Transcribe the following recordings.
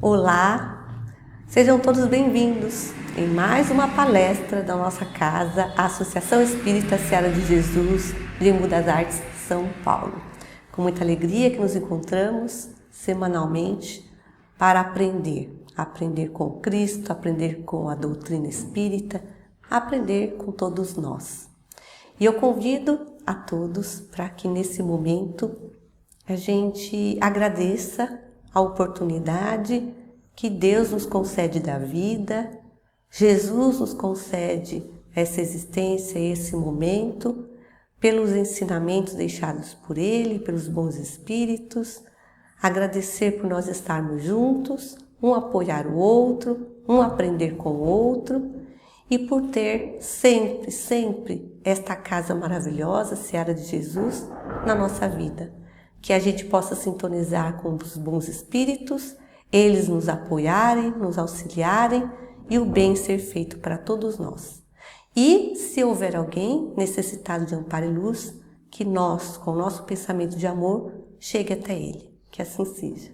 Olá, sejam todos bem-vindos em mais uma palestra da nossa casa, a Associação Espírita Seara de Jesus de Embu das Artes, São Paulo. Com muita alegria que nos encontramos semanalmente para aprender com Cristo, aprender com a doutrina espírita, aprender com todos nós. E eu convido a todos para que nesse momento a gente agradeça a oportunidade que Deus nos concede da vida, Jesus nos concede essa existência, esse momento, pelos ensinamentos deixados por Ele, pelos bons espíritos, agradecer por nós estarmos juntos, um apoiar o outro, um aprender com o outro e por ter sempre esta casa maravilhosa, Seara de Jesus, na nossa vida. Que a gente possa sintonizar com os bons espíritos, eles nos apoiarem, nos auxiliarem e o bem ser feito para todos nós. E se houver alguém necessitado de amparo e luz, que nós, com o nosso pensamento de amor, chegue até ele. Que assim seja.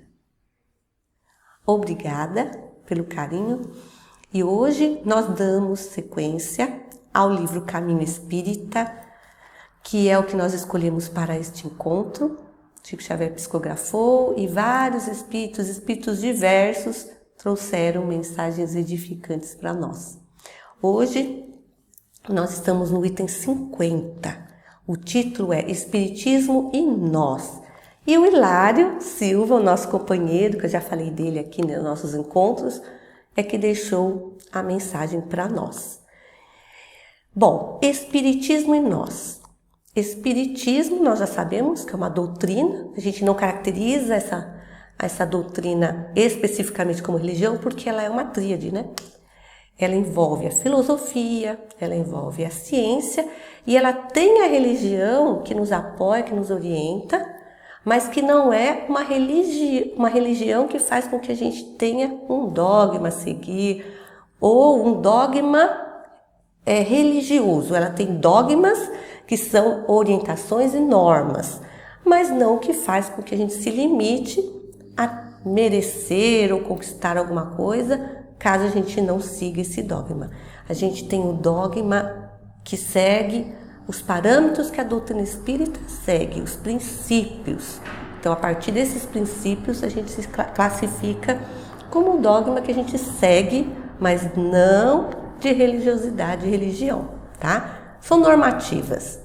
Obrigada pelo carinho e hoje nós damos sequência ao livro Caminho Espírita, que é o que nós escolhemos para este encontro. Chico Xavier psicografou e vários espíritos diversos trouxeram mensagens edificantes para nós. Hoje nós estamos no item 50. O título é Espiritismo e Nós. E o Hilário Silva, o nosso companheiro, que eu já falei dele aqui nos nossos encontros, é que deixou a mensagem para nós. Bom, Espiritismo e Nós. Espiritismo, nós já sabemos que é uma doutrina, a gente não caracteriza essa doutrina especificamente como religião, porque ela é uma tríade, né? Ela envolve a filosofia, ela envolve a ciência e ela tem a religião que nos apoia, que nos orienta, mas que não é uma religião que faz com que a gente tenha um dogma a seguir ou um dogma religioso. Ela tem dogmas que são orientações e normas, mas não que faz com que a gente se limite a merecer ou conquistar alguma coisa, caso a gente não siga esse dogma. A gente tem o dogma que segue os parâmetros que a doutrina espírita segue, os princípios. Então, a partir desses princípios, a gente se classifica como um dogma que a gente segue, mas não de religiosidade e religião, tá? São normativas.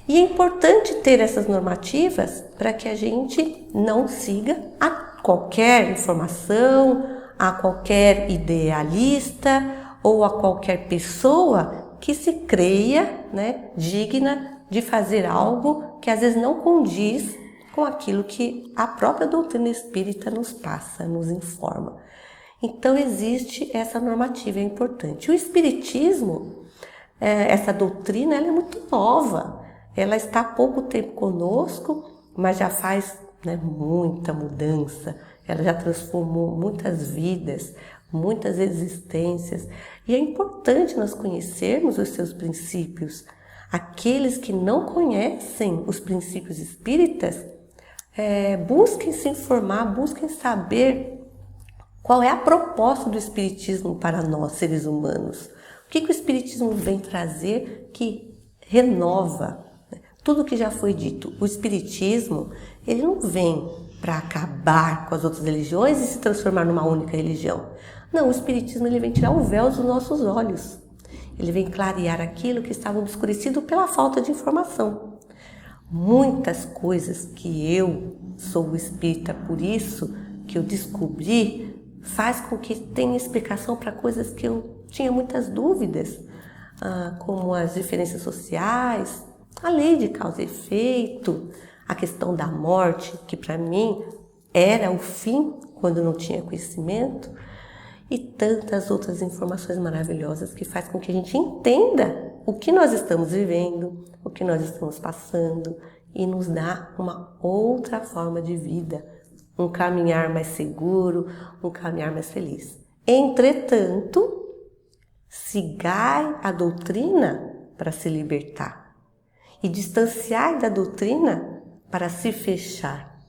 E é importante ter essas normativas para que a gente não siga a qualquer informação, a qualquer idealista ou a qualquer pessoa que se creia, né, digna de fazer algo que às vezes não condiz com aquilo que a própria doutrina espírita nos passa, nos informa. Então existe essa normativa, é importante. O espiritismo, essa doutrina, ela é muito nova, ela está há pouco tempo conosco, mas já faz, né, muita mudança, ela já transformou muitas vidas, muitas existências, e é importante nós conhecermos os seus princípios. Aqueles que não conhecem os princípios espíritas, busquem se informar, busquem saber qual é a proposta do espiritismo para nós, seres humanos. O que o espiritismo vem trazer que renova tudo o que já foi dito? O espiritismo, ele não vem para acabar com as outras religiões e se transformar numa única religião. Não, o espiritismo, ele vem tirar o véu dos nossos olhos. Ele vem clarear aquilo que estava obscurecido pela falta de informação. Muitas coisas que eu sou espírita, por isso que eu descobri, faz com que tenha explicação para coisas que eu tinha muitas dúvidas, como as diferenças sociais, a lei de causa e efeito, a questão da morte, que para mim era o fim quando não tinha conhecimento, e tantas outras informações maravilhosas que faz com que a gente entenda o que nós estamos vivendo, o que nós estamos passando e nos dá uma outra forma de vida, um caminhar mais seguro, um caminhar mais feliz. Entretanto, sigai a doutrina para se libertar e distanciai da doutrina para se fechar,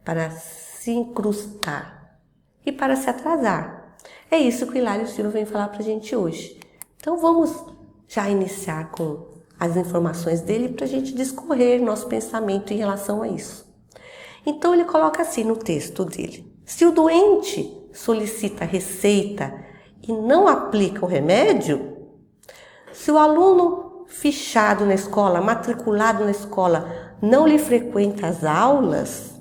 para se incrustar. e para se atrasar. É isso que o Hilário Silva vem falar para a gente hoje. Então vamos já iniciar com as informações dele para a gente discorrer nosso pensamento em relação a isso. Então ele coloca assim no texto dele: se o doente solicita receita e não aplica o remédio, se o aluno fichado na escola, matriculado na escola, não lhe frequenta as aulas,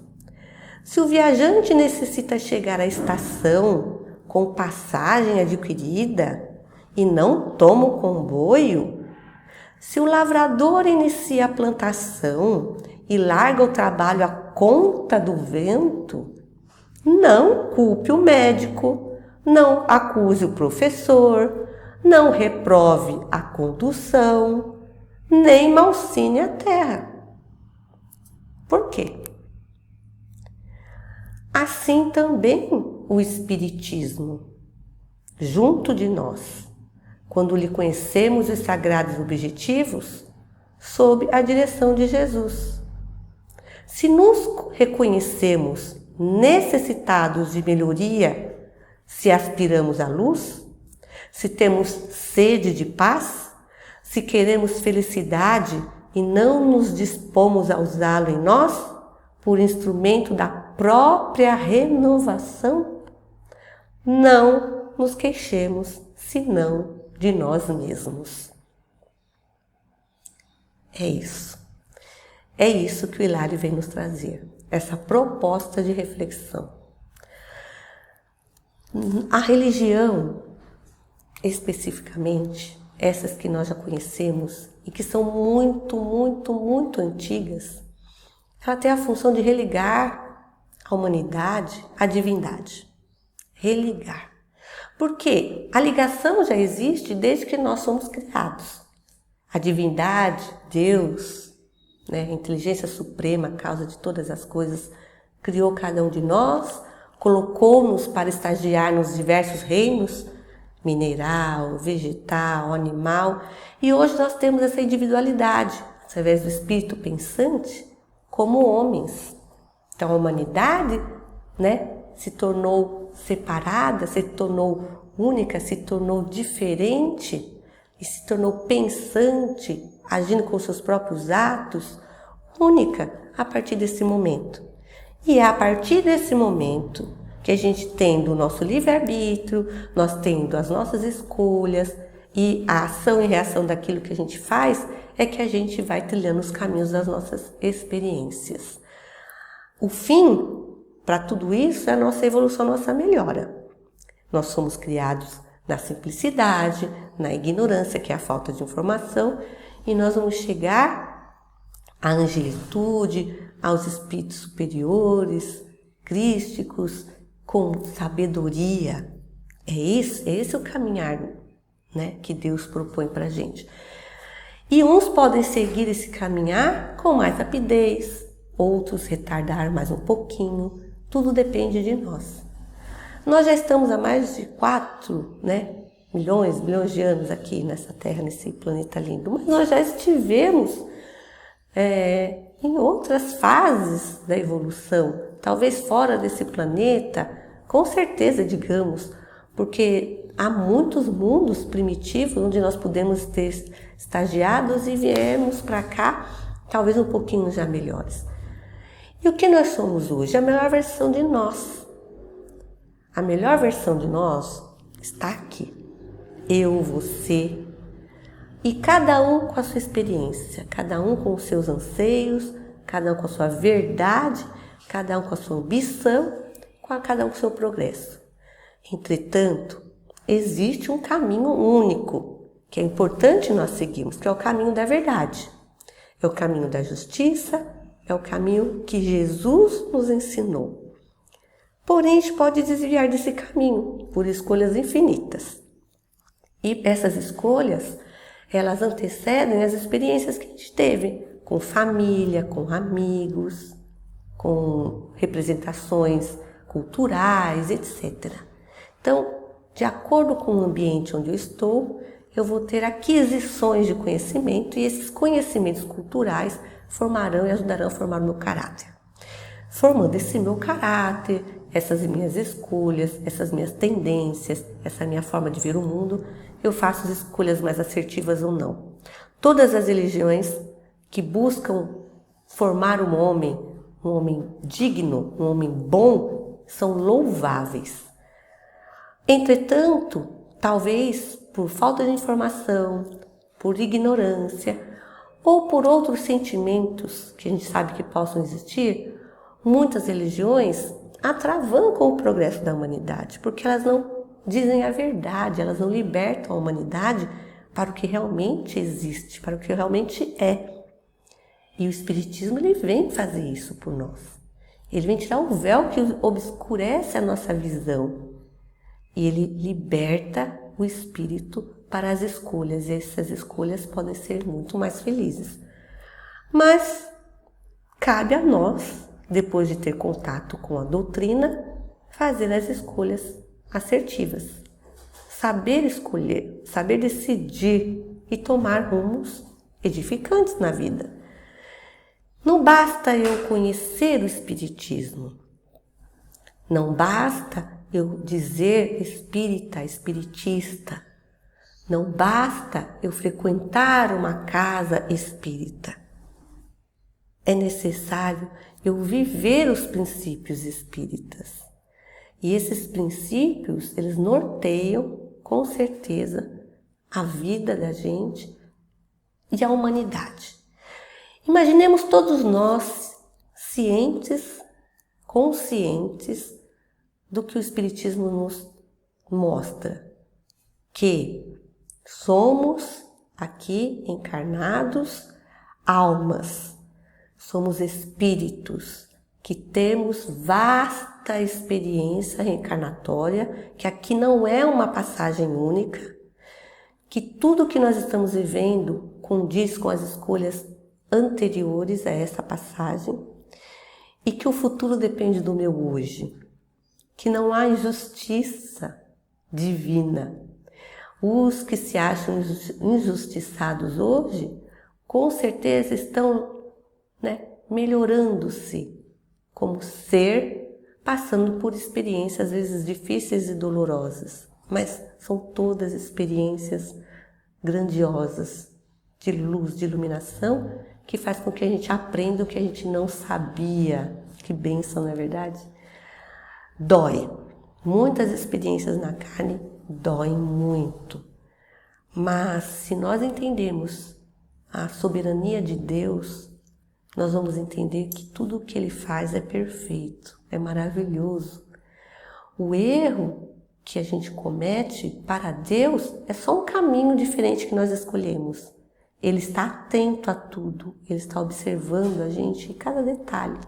se o viajante necessita chegar à estação com passagem adquirida e não toma o comboio, se o lavrador inicia a plantação e larga o trabalho à conta do vento, não culpe o médico, não acuse o professor, não reprove a condução, nem malsine a terra. Por quê? Assim também o Espiritismo, junto de nós, quando lhe conhecemos os sagrados objetivos, sob a direção de Jesus. Se nos reconhecemos necessitados de melhoria, se aspiramos à luz, se temos sede de paz, se queremos felicidade e não nos dispomos a usá-lo em nós, por instrumento da própria renovação, não nos queixemos senão de nós mesmos. É isso. É isso que o Hilário vem nos trazer, essa proposta de reflexão. A religião, especificamente, essas que nós já conhecemos e que são muito antigas, ela tem a função de religar a humanidade à divindade. Religar. Porque a ligação já existe desde que nós somos criados. A divindade, Deus, a inteligência suprema, a causa de todas as coisas, criou cada um de nós, colocou-nos para estagiar nos diversos reinos, mineral, vegetal, animal, e hoje nós temos essa individualidade, através do espírito pensante, como homens. Então a humanidade, se tornou separada, se tornou única, se tornou diferente e se tornou pensante, agindo com seus próprios atos, única a partir desse momento. E é a partir desse momento que a gente tendo o nosso livre-arbítrio, nós tendo as nossas escolhas e a ação e reação daquilo que a gente faz, é que a gente vai trilhando os caminhos das nossas experiências. O fim para tudo isso é a nossa evolução, a nossa melhora. Nós somos criados na simplicidade, na ignorância, que é a falta de informação, e nós vamos chegar à angelitude, aos espíritos superiores, crísticos, com sabedoria. É esse o caminhar, que Deus propõe para a gente. E uns podem seguir esse caminhar com mais rapidez, outros retardar mais um pouquinho, tudo depende de nós. Nós já estamos há mais de 4 milhões de anos aqui nessa Terra, nesse planeta lindo, mas nós já estivemos em outras fases da evolução, talvez fora desse planeta, com certeza, digamos, porque há muitos mundos primitivos onde nós podemos ter estagiados e viemos para cá, talvez um pouquinho já melhores. E o que nós somos hoje? A melhor versão de nós. A melhor versão de nós está aqui. Eu, você, e cada um com a sua experiência, cada um com os seus anseios, cada um com a sua verdade, cada um com a sua ambição, cada um com o seu progresso. Entretanto, existe um caminho único, que é importante nós seguirmos, que é o caminho da verdade. É o caminho da justiça, é o caminho que Jesus nos ensinou. Porém, a gente pode desviar desse caminho por escolhas infinitas. E essas escolhas, elas antecedem as experiências que a gente teve com família, com amigos, com representações culturais, etc. Então, de acordo com o ambiente onde eu estou, eu vou ter aquisições de conhecimento e esses conhecimentos culturais formarão e ajudarão a formar o meu caráter. Formando esse meu caráter, essas minhas escolhas, essas minhas tendências, essa minha forma de ver o mundo, eu faço as escolhas mais assertivas ou não. Todas as religiões que buscam formar um homem digno, um homem bom, são louváveis. Entretanto, talvez por falta de informação, por ignorância ou por outros sentimentos que a gente sabe que possam existir, muitas religiões atravancam o progresso da humanidade, porque elas não dizem a verdade, elas não libertam a humanidade para o que realmente existe, para o que realmente é. E o Espiritismo, ele vem fazer isso por nós. Ele vem tirar o véu que obscurece a nossa visão. E ele liberta o espírito para as escolhas. E essas escolhas podem ser muito mais felizes. Mas cabe a nós, depois de ter contato com a doutrina, fazer as escolhas assertivas. Saber escolher, saber decidir e tomar rumos edificantes na vida. Não basta eu conhecer o Espiritismo. Não basta eu dizer espírita, espiritista. Não basta eu frequentar uma casa espírita. É necessário eu viver os princípios espíritas. E esses princípios, eles norteiam, com certeza, a vida da gente e a humanidade. Imaginemos todos nós cientes, conscientes do que o Espiritismo nos mostra, que somos aqui encarnados almas, somos espíritos que temos vasta experiência reencarnatória, que aqui não é uma passagem única, que tudo que nós estamos vivendo condiz com as escolhas anteriores a essa passagem e que o futuro depende do meu hoje, que não há injustiça divina. Os que se acham injustiçados hoje, com certeza estão, melhorando-se como ser, passando por experiências às vezes difíceis e dolorosas, mas são todas experiências grandiosas, de luz, de iluminação, que faz com que a gente aprenda o que a gente não sabia. Que bênção, não é verdade? Dói. Muitas experiências na carne doem muito. Mas se nós entendermos a soberania de Deus, nós vamos entender que tudo o que Ele faz é perfeito, é maravilhoso. O erro que a gente comete para Deus é só um caminho diferente que nós escolhemos. Ele está atento a tudo, Ele está observando a gente em cada detalhe.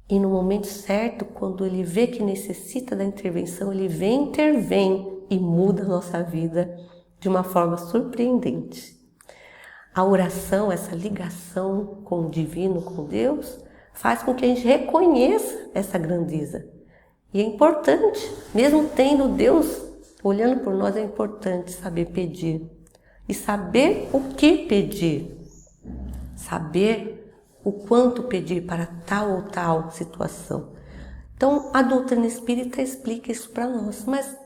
E no momento certo, quando Ele vê que necessita da intervenção, Ele intervém e muda a nossa vida de uma forma surpreendente. A oração, essa ligação com o divino, com Deus, faz com que a gente reconheça essa grandeza. E é importante, mesmo tendo Deus olhando por nós, é importante saber pedir. E saber o que pedir, saber o quanto pedir para tal ou tal situação. Então, a doutrina espírita explica isso para nós, mas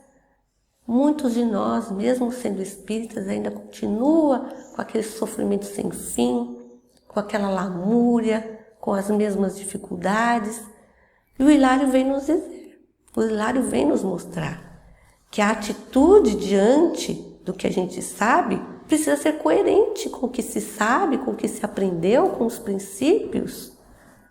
muitos de nós, mesmo sendo espíritas, ainda continua com aquele sofrimento sem fim, com aquela lamúria, com as mesmas dificuldades. E o Hilário vem nos dizer, o Hilário vem nos mostrar que a atitude diante do que a gente sabe precisa ser coerente com o que se sabe, com o que se aprendeu, com os princípios.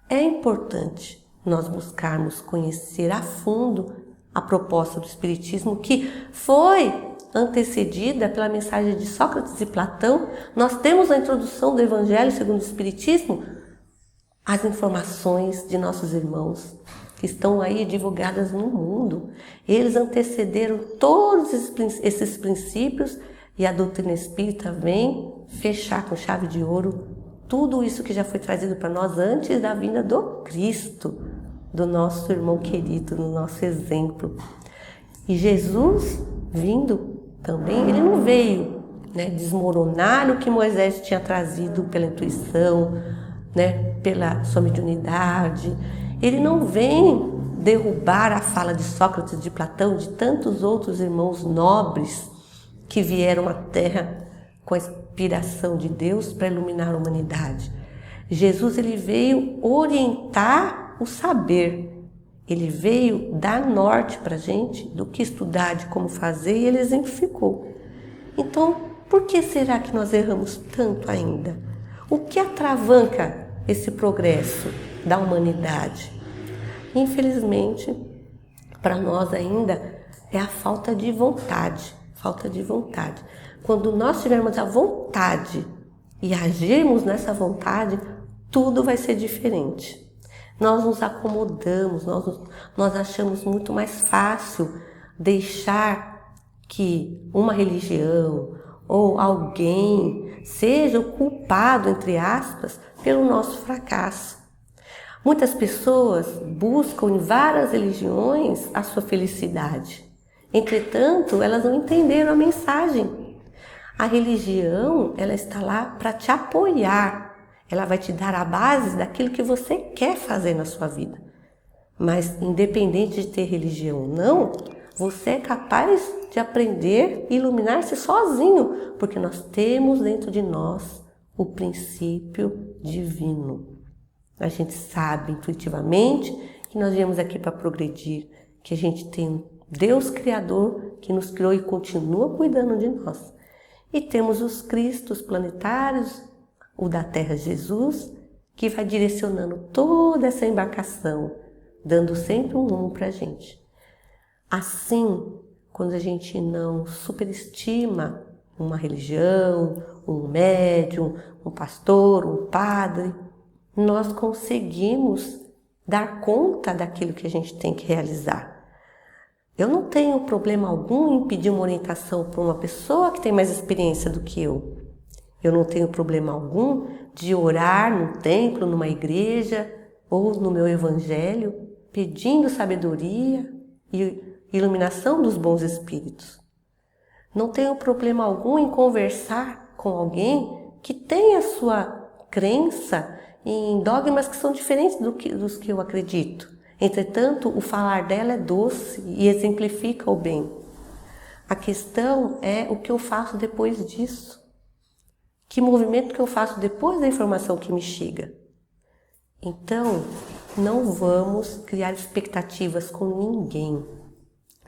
É importante nós buscarmos conhecer a fundo a proposta do Espiritismo, que foi antecedida pela mensagem de Sócrates e Platão. Nós temos a introdução do Evangelho segundo o Espiritismo, as informações de nossos irmãos que estão aí divulgadas no mundo. Eles antecederam todos esses princípios e a doutrina espírita vem fechar com chave de ouro tudo isso que já foi trazido para nós antes da vinda do Cristo, do nosso irmão querido, do nosso exemplo. E Jesus, vindo também, ele não veio desmoronar o que Moisés tinha trazido pela intuição, pela sua mediunidade. Ele não vem derrubar a fala de Sócrates, de Platão, de tantos outros irmãos nobres que vieram à Terra com a inspiração de Deus para iluminar a humanidade. Jesus, ele veio orientar o saber. Ele veio dar norte para a gente do que estudar, de como fazer, e ele exemplificou. Então, por que será que nós erramos tanto ainda? O que atravanca esse progresso da humanidade? Infelizmente, para nós ainda é a falta de vontade. Falta de vontade. Quando nós tivermos a vontade e agirmos nessa vontade, tudo vai ser diferente. Nós nos acomodamos, nós achamos muito mais fácil deixar que uma religião ou alguém seja o culpado, entre aspas, pelo nosso fracasso. Muitas pessoas buscam em várias religiões a sua felicidade. Entretanto, elas não entenderam a mensagem. A religião, ela está lá para te apoiar. Ela vai te dar a base daquilo que você quer fazer na sua vida. Mas, independente de ter religião ou não, você é capaz de aprender e iluminar-se sozinho, porque nós temos dentro de nós o princípio divino. A gente sabe intuitivamente que nós viemos aqui para progredir, que a gente tem um Deus Criador que nos criou e continua cuidando de nós. E temos os Cristos planetários, o da Terra Jesus, que vai direcionando toda essa embarcação, dando sempre um rumo para a gente. Assim, quando a gente não superestima uma religião, um médium, um pastor, um padre, nós conseguimos dar conta daquilo que a gente tem que realizar. Eu não tenho problema algum em pedir uma orientação para uma pessoa que tem mais experiência do que eu. Eu não tenho problema algum de orar num templo, numa igreja ou no meu evangelho, pedindo sabedoria e iluminação dos bons espíritos. Não tenho problema algum em conversar com alguém que tem a sua crença em dogmas que são diferentes dos que eu acredito. Entretanto, o falar dela é doce e exemplifica o bem. A questão é o que eu faço depois disso. Que movimento que eu faço depois da informação que me chega? Então, não vamos criar expectativas com ninguém.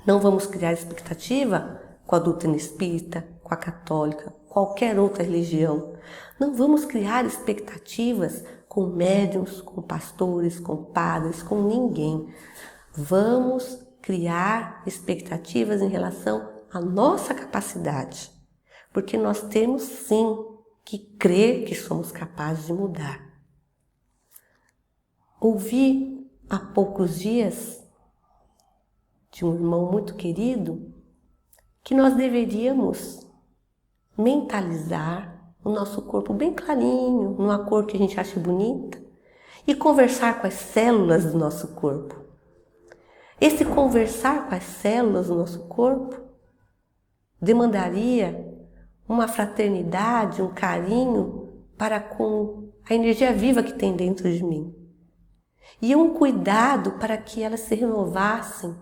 Não vamos criar expectativa com a doutrina espírita, com a católica, qualquer outra religião. Não vamos criar expectativas com médiuns, com pastores, com padres, com ninguém. Vamos criar expectativas em relação à nossa capacidade. Porque nós temos sim que crer que somos capazes de mudar. Ouvi há poucos dias de um irmão muito querido que nós deveríamos mentalizar o nosso corpo bem clarinho, numa cor que a gente acha bonita, e conversar com as células do nosso corpo. Esse conversar com as células do nosso corpo demandaria uma fraternidade, um carinho para com a energia viva que tem dentro de mim. E um cuidado para que elas se renovassem,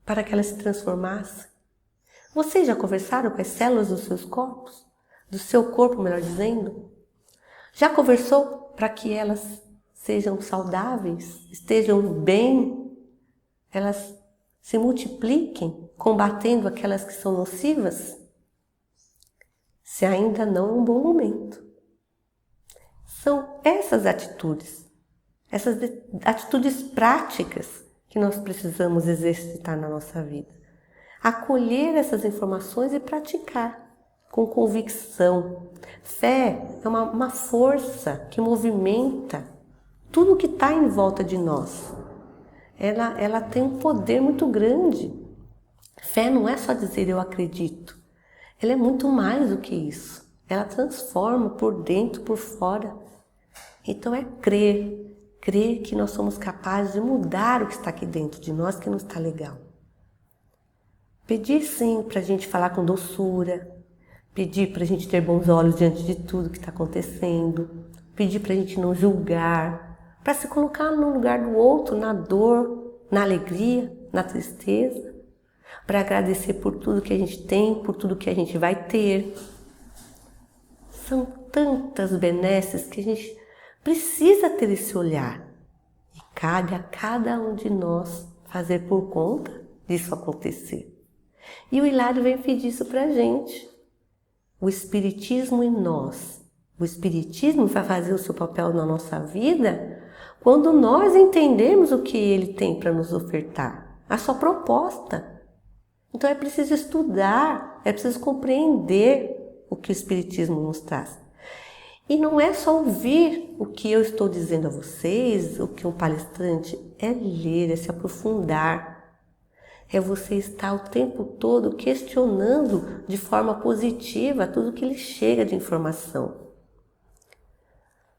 para que elas se transformassem. Vocês já conversaram com as células dos seus corpos? Do seu corpo, melhor dizendo? Já conversou para que elas sejam saudáveis, estejam bem, elas se multipliquem, combatendo aquelas que são nocivas? Se ainda não é um bom momento. São essas atitudes práticas que nós precisamos exercitar na nossa vida. Acolher essas informações e praticar com convicção. Fé é uma força que movimenta tudo que está em volta de nós. Ela tem um poder muito grande. Fé não é só dizer eu acredito. Ela é muito mais do que isso. Ela transforma por dentro, por fora. Então é crer que nós somos capazes de mudar o que está aqui dentro de nós, que não está legal. Pedir sim para a gente falar com doçura, pedir para a gente ter bons olhos diante de tudo que está acontecendo, pedir para a gente não julgar, para se colocar no lugar do outro, na dor na alegria, na tristeza, para agradecer por tudo que a gente tem, por tudo que a gente vai ter. São tantas benesses que a gente precisa ter esse olhar. E cabe a cada um de nós fazer por conta disso acontecer. E o Hilário vem pedir isso para a gente. O Espiritismo em nós. O Espiritismo vai fazer o seu papel na nossa vida quando nós entendemos o que ele tem para nos ofertar, a sua proposta. Então é preciso estudar, é preciso compreender o que o Espiritismo nos traz. E não é só ouvir o que eu estou dizendo a vocês, o que um palestrante, é ler, é se aprofundar. É você estar o tempo todo questionando de forma positiva tudo que lhe chega de informação.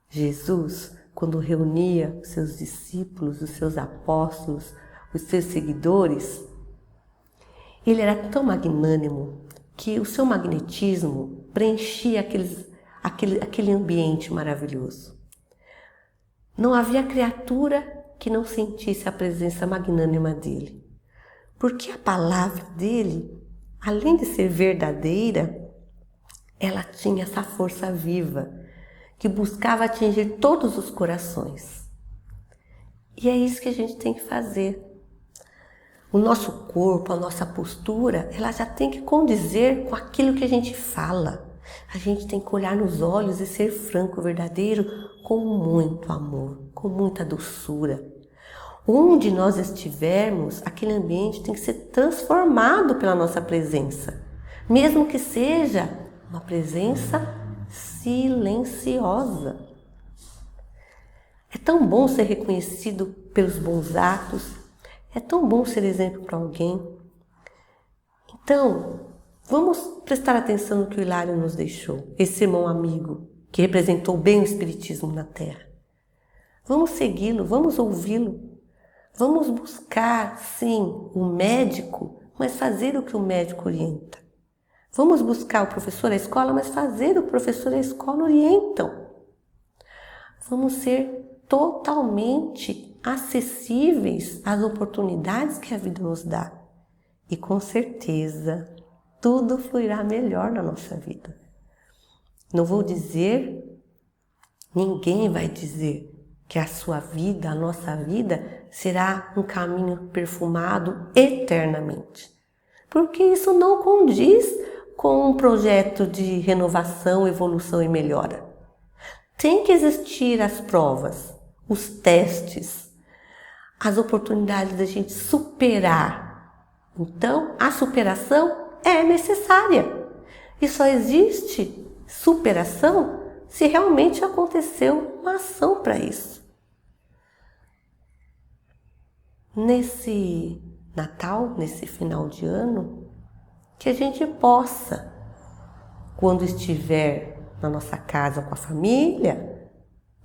Jesus, quando reunia os seus discípulos, os seus apóstolos, os seus seguidores, ele era tão magnânimo que o seu magnetismo preenchia aquele ambiente maravilhoso. Não havia criatura que não sentisse a presença magnânima dele. Porque a palavra dele, além de ser verdadeira, ela tinha essa força viva, que buscava atingir todos os corações. E é isso que a gente tem que fazer. O nosso corpo, a nossa postura, ela já tem que condizer com aquilo que a gente fala. A gente tem que olhar nos olhos e ser franco, verdadeiro, com muito amor, com muita doçura. Onde nós estivermos, aquele ambiente tem que ser transformado pela nossa presença, mesmo que seja uma presença silenciosa. É tão bom ser reconhecido pelos bons atos, é tão bom ser exemplo para alguém. Então, vamos prestar atenção no que o Hilário nos deixou, esse irmão amigo que representou bem o Espiritismo na Terra. Vamos segui-lo, vamos ouvi-lo. Vamos buscar, sim, o médico, mas fazer o que o médico orienta. Vamos buscar o professor da escola, mas fazer o que o professor da escola orientam. Vamos ser totalmente acessíveis às oportunidades que a vida nos dá. E com certeza, tudo fluirá melhor na nossa vida. Não vou dizer, ninguém vai dizer que a sua vida, a nossa vida, será um caminho perfumado eternamente. Porque isso não condiz com um projeto de renovação, evolução e melhora. Tem que existir as provas, os testes, as oportunidades da gente superar. Então, a superação é necessária. E só existe superação se realmente aconteceu uma ação para isso. Nesse Natal, nesse final de ano, que a gente possa, quando estiver na nossa casa com a família,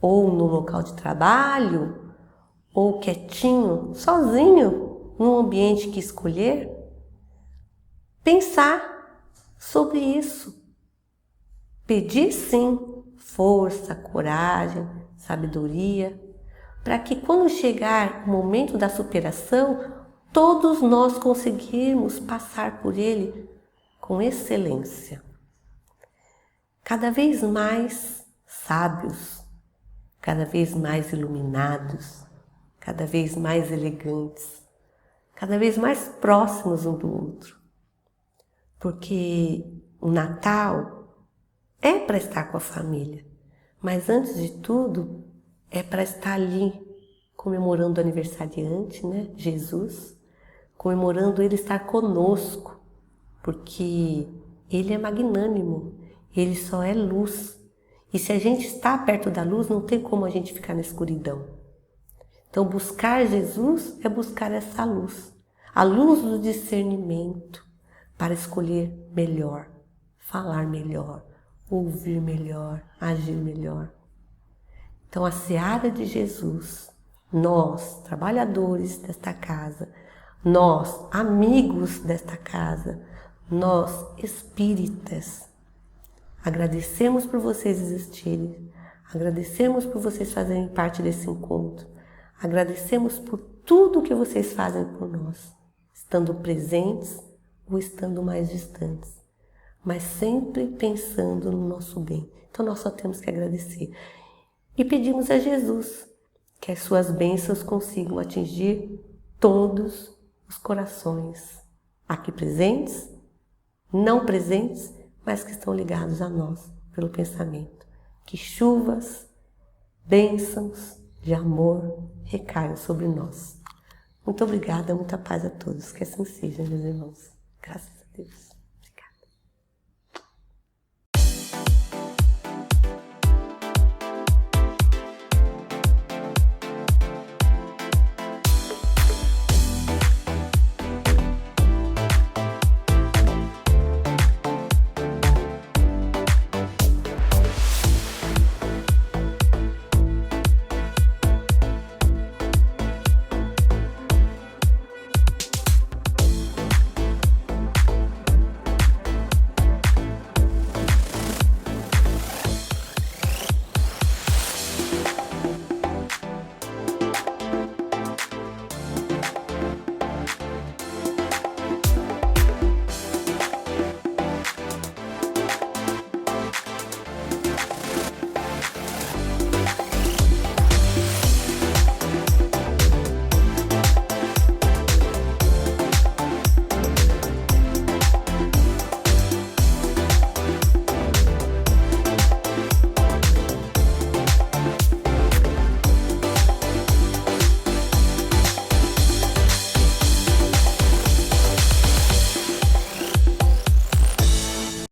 ou no local de trabalho, ou quietinho, sozinho, num ambiente que escolher, pensar sobre isso. Pedir sim força, coragem, sabedoria, para que quando chegar o momento da superação, todos nós conseguirmos passar por ele com excelência. Cada vez mais sábios, cada vez mais iluminados, cada vez mais elegantes, cada vez mais próximos um do outro. Porque o Natal é para estar com a família, mas antes de tudo é para estar ali comemorando o aniversariante, né? Jesus, comemorando ele estar conosco, porque ele é magnânimo, ele só é luz. E se a gente está perto da luz, não tem como a gente ficar na escuridão. Então buscar Jesus é buscar essa luz, a luz do discernimento, para escolher melhor, falar melhor, ouvir melhor, agir melhor. Então, a seara de Jesus, nós, trabalhadores desta casa, nós, amigos desta casa, nós, espíritas, agradecemos por vocês existirem, agradecemos por vocês fazerem parte desse encontro, agradecemos por tudo que vocês fazem por nós, estando presentes ou estando mais distantes, mas sempre pensando no nosso bem. Então nós só temos que agradecer. E pedimos a Jesus que as suas bênçãos consigam atingir todos os corações aqui presentes, não presentes, mas que estão ligados a nós pelo pensamento. Que chuvas, bênçãos de amor recaiam sobre nós. Muito obrigada, muita paz a todos. Que assim seja, meus irmãos. Graças a Deus.